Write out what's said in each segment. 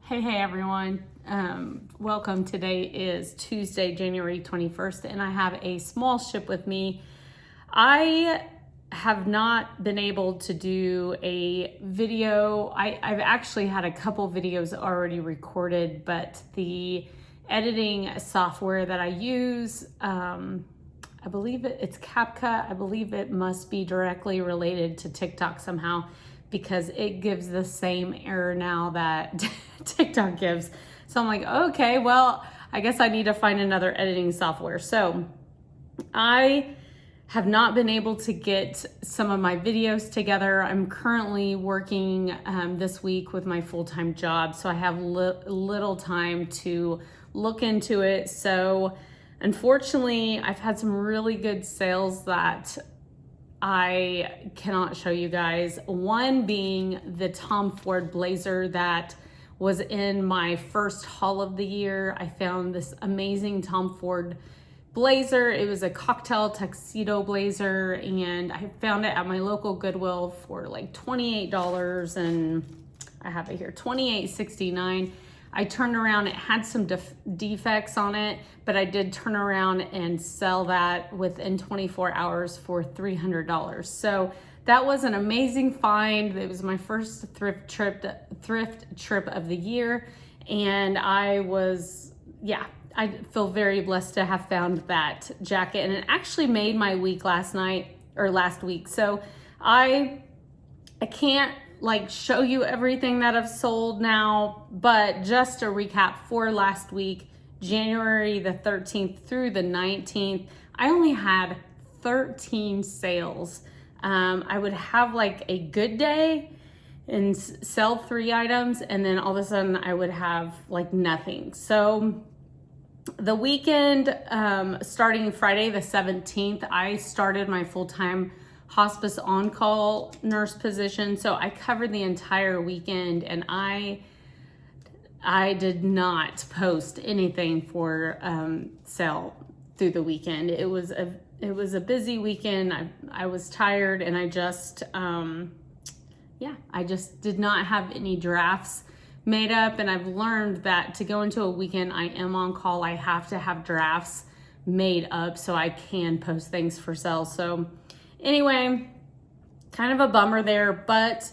Hey everyone. Welcome. Today is Tuesday, January 21st, and I have a small ship with me. I have not been able to do a video. I've actually had a couple videos already recorded, but the editing software that I use, I believe it's CapCut. I believe it must be directly related to TikTok somehow, because it gives the same error now that TikTok gives. So I'm like, okay, well, I guess I need to find another editing software. So I have not been able to get some of my videos together. I'm currently working this week with my full-time job, so I have little time to look into it. So unfortunately, I've had some really good sales that I cannot show you guys. One being the Tom Ford blazer that was in my first haul of the year. I found this amazing Tom Ford blazer. It was a cocktail tuxedo blazer, and I found it at my local Goodwill for like $28, and I have it here, $28.69. I turned around, it had some defects on it, but I did turn around and sell that within 24 hours for $300. So that was an amazing find. It was my first thrift trip of the year. And I feel very blessed to have found that jacket. And it actually made my week last week. So I can't show you everything that I've sold now, but just to recap for last week, January the 13th through the 19th, I only had 13 sales. I would have a good day and sell 3 items, and then all of a sudden I would have nothing. So the weekend, starting Friday the 17th, I started my full-time hospice on-call nurse position. So I covered the entire weekend, and I did not post anything for sale through the weekend. It was a busy weekend. I was tired, and I just did not have any drafts made up. And I've learned that to go into a weekend I am on call, I have to have drafts made up so I can post things for sale. So anyway, kind of a bummer there, but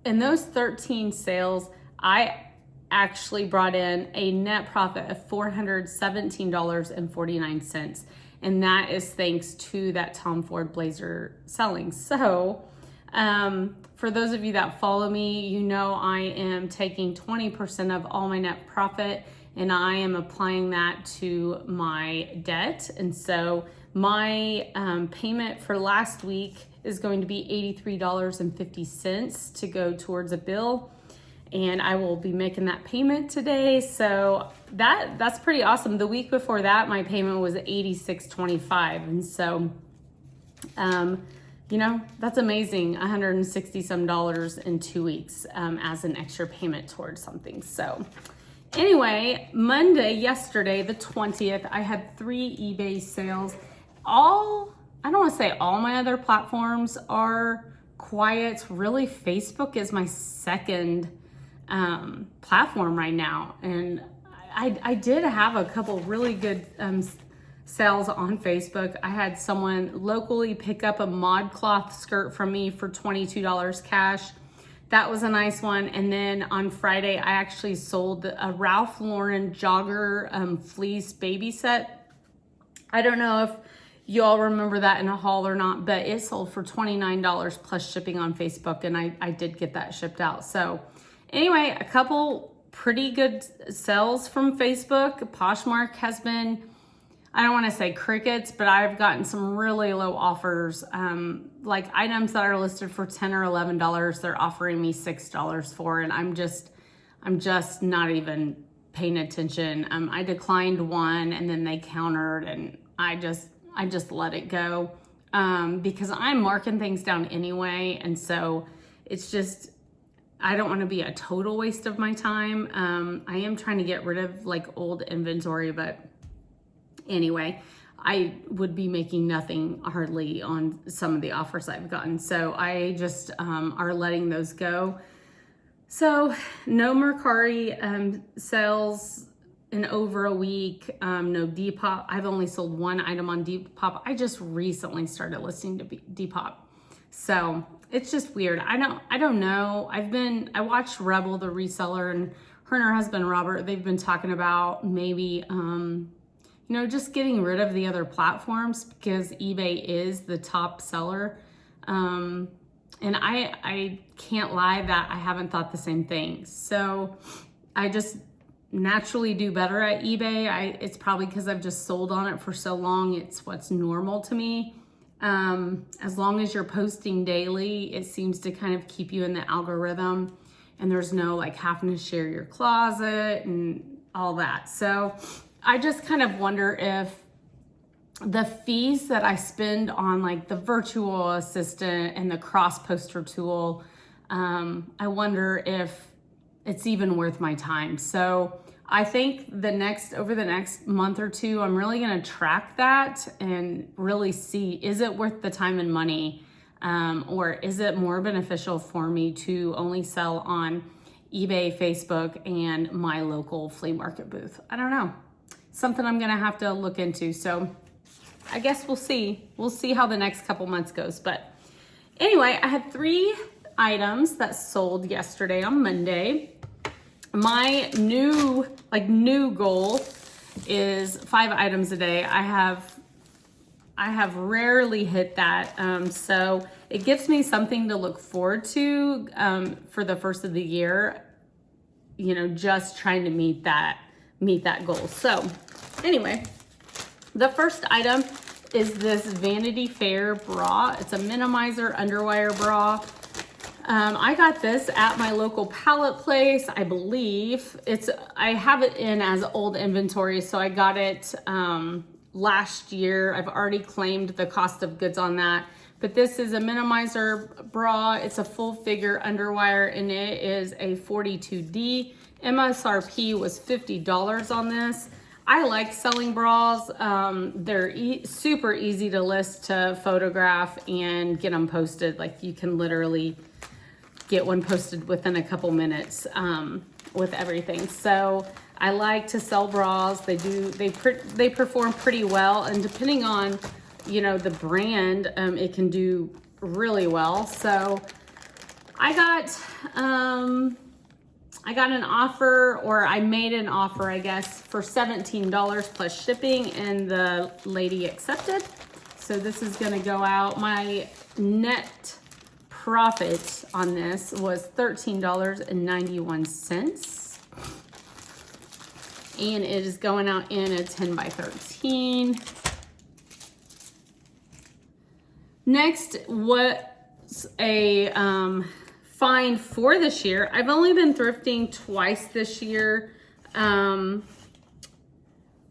in those 13 sales, I actually brought in a net profit of $417.49. And that is thanks to that Tom Ford blazer selling. So for those of you that follow me, you know I am taking 20% of all my net profit, and I am applying that to my debt. And so my payment for last week is going to be $83.50 to go towards a bill, and I will be making that payment today. So that's pretty awesome. The week before that, my payment was $86.25, and so that's amazing. $160 some in 2 weeks as an extra payment towards something. So anyway, yesterday the 20th, I had 3 eBay sales. I don't want to say all my other platforms are quiet. Really, Facebook is my second platform right now. And I did have a couple really good sales on Facebook. I had someone locally pick up a ModCloth skirt from me for $22 cash. That was a nice one. And then on Friday, I actually sold a Ralph Lauren jogger fleece baby set. I don't know if you all remember that in a haul or not, but it sold for $29 plus shipping on Facebook, and I did get that shipped out. So anyway, a couple pretty good sales from Facebook. Poshmark has been, I don't want to say crickets, but I've gotten some really low offers. Like items that are listed for $10 or $11, they're offering me $6 for, and I'm just not even paying attention. I declined one, and then they countered, and I just let it go because I'm marking things down anyway. And so it's just, I don't want to be a total waste of my time. I am trying to get rid of old inventory, but anyway, I would be making nothing hardly on some of the offers I've gotten. So I just are letting those go. So no Mercari sales in over a week, no Depop. I've only sold one item on Depop. I just recently started listening to Depop. So it's just weird. I don't know. I watched Rebel, the reseller, and her husband, Robert, they've been talking about maybe, just getting rid of the other platforms because eBay is the top seller. And I can't lie that I haven't thought the same thing. So I just naturally do better at eBay. It's probably because I've just sold on it for so long. It's what's normal to me. As long as you're posting daily, it seems to kind of keep you in the algorithm, and there's no like having to share your closet and all that. So I just kind of wonder if the fees that I spend on like the virtual assistant and the cross poster tool, I wonder if it's even worth my time. So I think over the next month or two, I'm really going to track that and really see, is it worth the time and money? Or is it more beneficial for me to only sell on eBay, Facebook, and my local flea market booth? I don't know. Something I'm going to have to look into. So I guess we'll see. We'll see how the next couple months goes. But anyway, I had 3 items that sold yesterday on Monday. My new goal is 5 items a day. I have rarely hit that. So it gives me something to look forward to for the first of the year, just trying to meet that goal. So anyway, the first item is this Vanity Fair bra. It's a minimizer underwire bra. I got this at my local pallet place, I believe. I have it in as old inventory, so I got it last year. I've already claimed the cost of goods on that. But this is a minimizer bra. It's a full figure underwire, and it is a 42D. MSRP was $50 on this. I like selling bras. They're super easy to list, to photograph, and get them posted. Like, you can literally get one posted within a couple minutes with everything. So I like to sell bras. They perform pretty well, and depending on the brand, it can do really well. So I got an offer, or I made an offer, I guess, for $17 plus shipping, and the lady accepted. So this is gonna go out. My net profit on this was $13.91. And it is going out in a 10 by 13. Next, what's a find for this year? I've only been thrifting twice this year.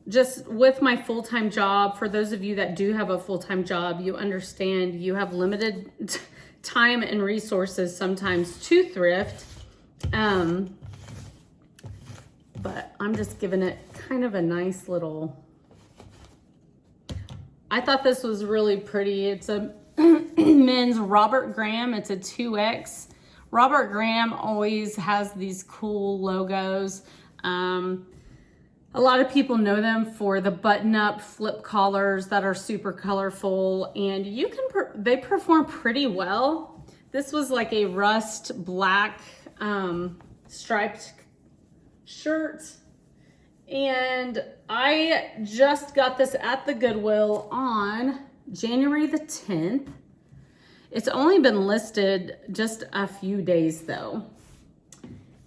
Just with my full-time job. For those of you that do have a full-time job, you understand you have limited time and resources sometimes to thrift. But I'm just giving it kind of a nice little, I thought this was really pretty. It's a men's Robert Graham. It's a 2X. Robert Graham always has these cool logos. A lot of people know them for the button-up flip collars that are super colorful, and they perform pretty well. This was like a rust black striped shirt, and I just got this at the Goodwill on January the 10th. It's only been listed just a few days though,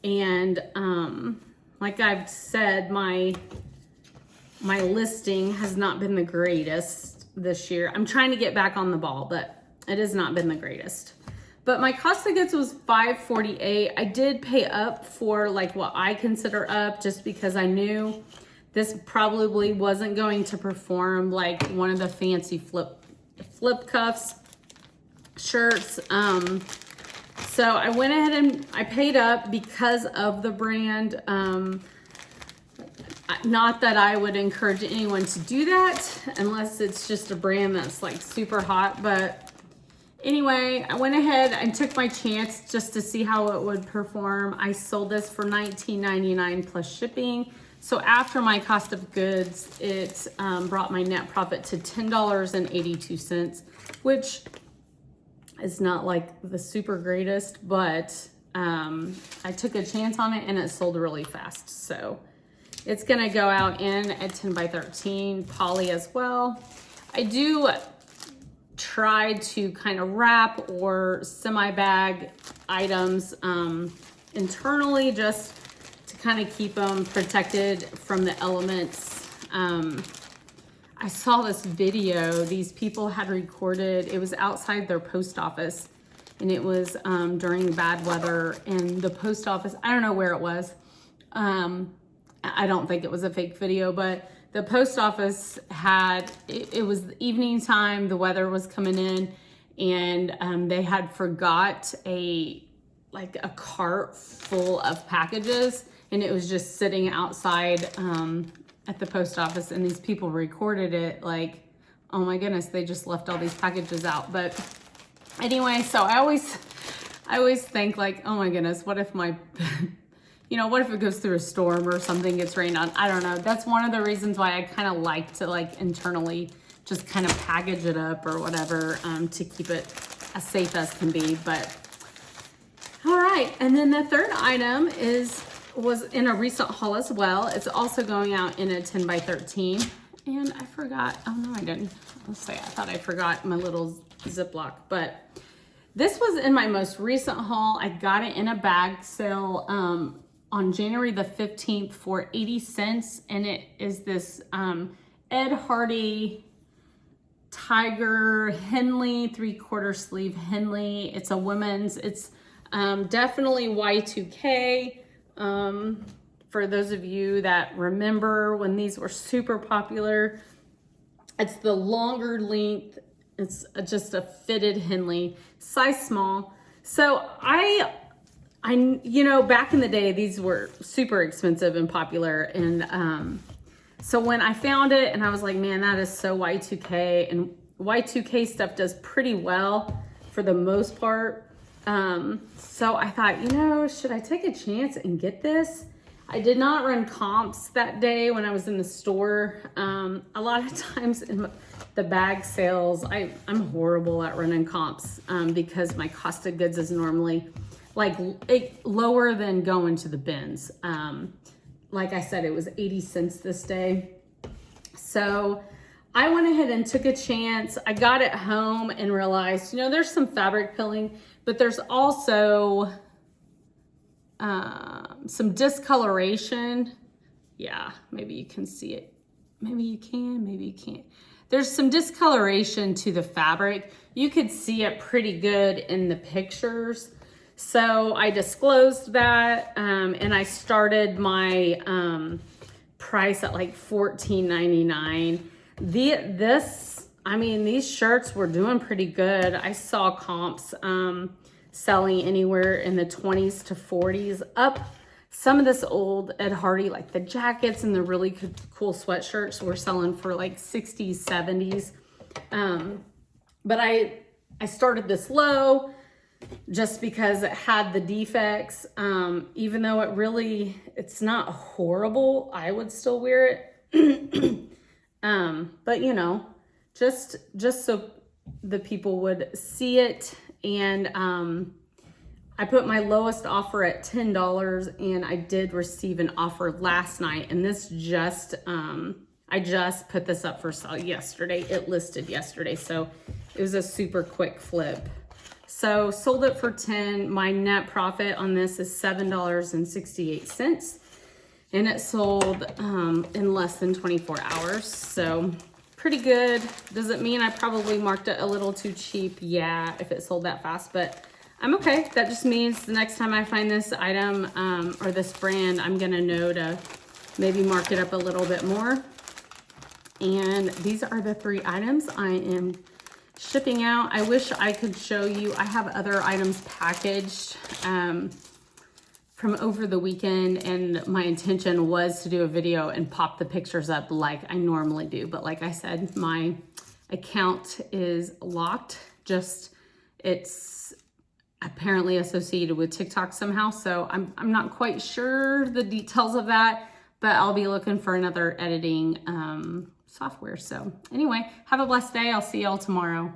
and like I've said, my listing has not been the greatest this year. I'm trying to get back on the ball, but it has not been the greatest. But my cost of goods was $5.48. I did pay up for like what I consider up, just because I knew this probably wasn't going to perform like one of the fancy flip cuffs shirts. So I went ahead and I paid up because of the brand. Not that I would encourage anyone to do that unless it's just a brand that's like super hot, but Anyway, I went ahead and took my chance just to see how it would perform. I sold this for $19.99 plus shipping. So after my cost of goods, it brought my net profit to $10.82, which is not like the super greatest, but I took a chance on it and it sold really fast. So it's gonna go out in a 10 by 13 poly as well. I do try to kind of wrap or semi-bag items internally just to kind of keep them protected from the elements. I saw this video these people had recorded. It was outside their post office, and it was during bad weather, and the post office, I don't know where it was. I don't think it was a fake video, but the post office had, it was evening time, the weather was coming in, and they had forgot a cart full of packages, and it was just sitting outside at the post office, and these people recorded it like, oh my goodness, they just left all these packages out. But anyway, so I always think like, oh my goodness, what if my what if it goes through a storm or something gets rained on? I don't know. That's one of the reasons why I kind of like to internally just kind of package it up or whatever to keep it as safe as can be. But all right. And then the third item was in a recent haul as well. It's also going out in a 10 by 13. And I forgot. Oh no, I didn't. Let's say I thought I forgot my little Ziploc, but this was in my most recent haul. I got it in a bag sale on January the 15th for 80 cents. And it is this Ed Hardy Tiger Henley 3/4 sleeve Henley. It's a women's, it's definitely Y2K. For those of you that remember when these were super popular, it's the longer length. It's just a fitted Henley, size small. So I back in the day, these were super expensive and popular. And so when I found it and I was like, man, that is so Y2K, and Y2K stuff does pretty well for the most part. So I thought, should I take a chance and get this? I did not run comps that day when I was in the store. A lot of times in the bag sales, I'm horrible at running comps because my cost of goods is normally lower than going to the bins. Like I said, it was 80 cents this day. So I went ahead and took a chance. I got it home and realized, there's some fabric pilling, but there's also some discoloration. Yeah, maybe you can see it. Maybe you can, maybe you can't. There's some discoloration to the fabric. You could see it pretty good in the pictures. So I disclosed that, and I started my price at like $14.99. These shirts were doing pretty good. I saw comps selling anywhere in the 20s to 40s up. Some of this old Ed Hardy, like the jackets and the really cool sweatshirts, were selling for like 60s, 70s. But I started this low just because it had the defects. Even though it's not horrible, I would still wear it. But just so the people would see it. And I put my lowest offer at $10, and I did receive an offer last night, and this I just put this up for sale yesterday. It listed yesterday, so it was a super quick flip. So sold it for $10. My net profit on this is $7.68, and it sold in less than 24 hours. So pretty good. Does it mean I probably marked it a little too cheap? Yeah, if it sold that fast, but I'm okay. That just means the next time I find this item or this brand, I'm gonna know to maybe mark it up a little bit more. And these are the 3 items I am shipping out. I wish I could show you. I have other items packaged from over the weekend, and my intention was to do a video and pop the pictures up like I normally do. But like I said, my account is locked. it's apparently associated with TikTok somehow. So I'm not quite sure the details of that, but I'll be looking for another editing software. So anyway, have a blessed day. I'll see y'all tomorrow.